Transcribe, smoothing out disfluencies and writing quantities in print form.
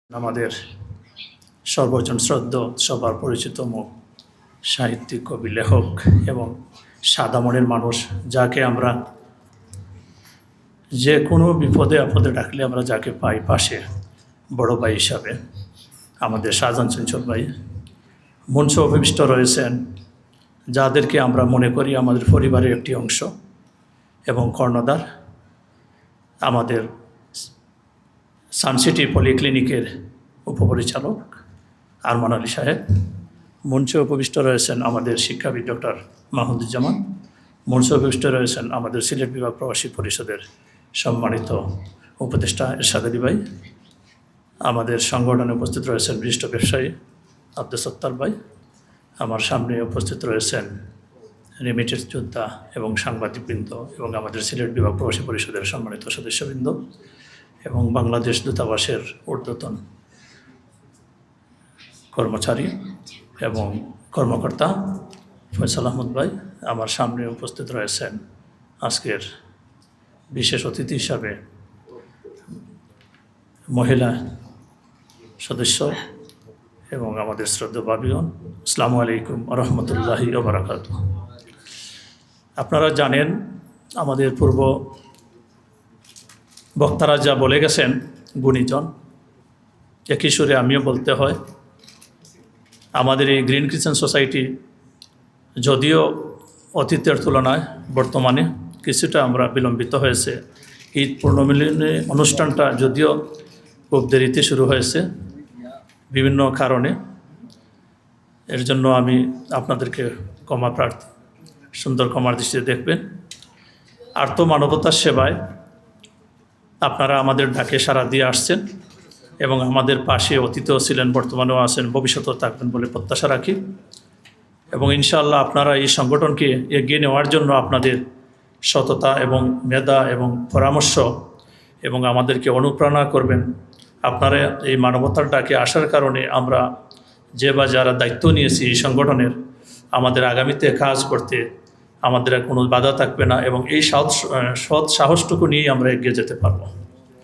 আমাদের সর্বজন শ্রদ্ধ সবার পরিচিত মুখ সাহিত্যিক, কবি, লেখক এবং সাদা মনের মানুষ, যাকে আমরা যে কোনো বিপদে আপদে ডাকলে আমরা যাকে পাই পাশে বড় ভাই হিসাবে, আমাদের শাহজাহান চঞ্চল ভাই মঞ্চে অভিষ্ট রয়েছেন, যাদেরকে আমরা মনে করি আমাদের পরিবারের একটি অংশ, এবং কর্ণধার আমাদের সানসিটি পলিক্লিনিকের উপপরিচালক আরমান আলী সাহেব। মঞ্চে উপবিষ্ট রয়েছেন আমাদের শিক্ষাবিদ ডক্টর মাহমুদুজ্জামান। মঞ্চে উপবিষ্ট রয়েছেন আমাদের সিলেট বিভাগ প্রবাসী পরিষদের সম্মানিত উপদেষ্টা এরশাদ আলী ভাই। আমাদের সংগঠনে উপস্থিত রয়েছেন বিশিষ্ট ব্যবসায়ী আব্দুল সত্তার ভাই। আমার সামনে উপস্থিত রয়েছেন রেমিটেন্স যোদ্ধা এবং সাংবাদিকবৃন্দ এবং আমাদের সিলেট বিভাগ প্রবাসী পরিষদের সম্মানিত সদস্যবৃন্দ এবং বাংলাদেশ দূতাবাসের ঊর্ধ্বতন কর্মচারী এবং কর্মকর্তা ফয়সাল আহমদ ভাই। আমার সামনে উপস্থিত রয়েছেন আজকের বিশেষ অতিথি হিসাবে মহিলা সদস্য এবং আমাদের শ্রদ্ধা ভাবিগণ। আসসালামু আলাইকুম রহমতুল্লাহি ওয়া বারাকাতুহু। আপনারা জানেন, আমাদের পূর্ব বক্তারা যা বলে গেছেন গুণীজন, একই সুরে আমিও বলতে হয়। আমাদের এই গ্রিন ক্রিশ্চান সোসাইটি যদিও অতীতের তুলনায় বর্তমানে কিছুটা আমরা বিলম্বিত হয়েছে। ঈদ পূর্ণমিলনী অনুষ্ঠানটা যদিও খুব দেরিতে শুরু হয়েছে বিভিন্ন কারণে, এর জন্য আমি আপনাদেরকে ক্ষমা প্রার্থী, সুন্দর ক্ষমার দৃষ্টিতে দেখবেন। আর্ত মানবতার সেবায় আপনারা আমাদের ডাকে সাড়া দিয়ে আসছেন এবং আমাদের পাশে অতীতেও ছিলেন, বর্তমানেও আছেন, ভবিষ্যতেও থাকবেন বলে প্রত্যাশা রাখি। এবং ইনশাআল্লাহ আপনারা এই সংগঠনকে এগিয়ে নেওয়ার জন্য আপনাদের সততা এবং মেধা এবং পরামর্শ এবং আমাদেরকে অনুপ্রেরণা করবেন। আপনারা এই মানবতার ডাকে আসার কারণে আমরা যে বা যারা দায়িত্ব নিয়েছি এই সংগঠনের, আমাদের আগামীতে কাজ করতে আমাদের কোনো বাধা থাকবে না এবং এই সৎ সাহসটুকু নিয়েই আমরা এগিয়ে যেতে পারবো।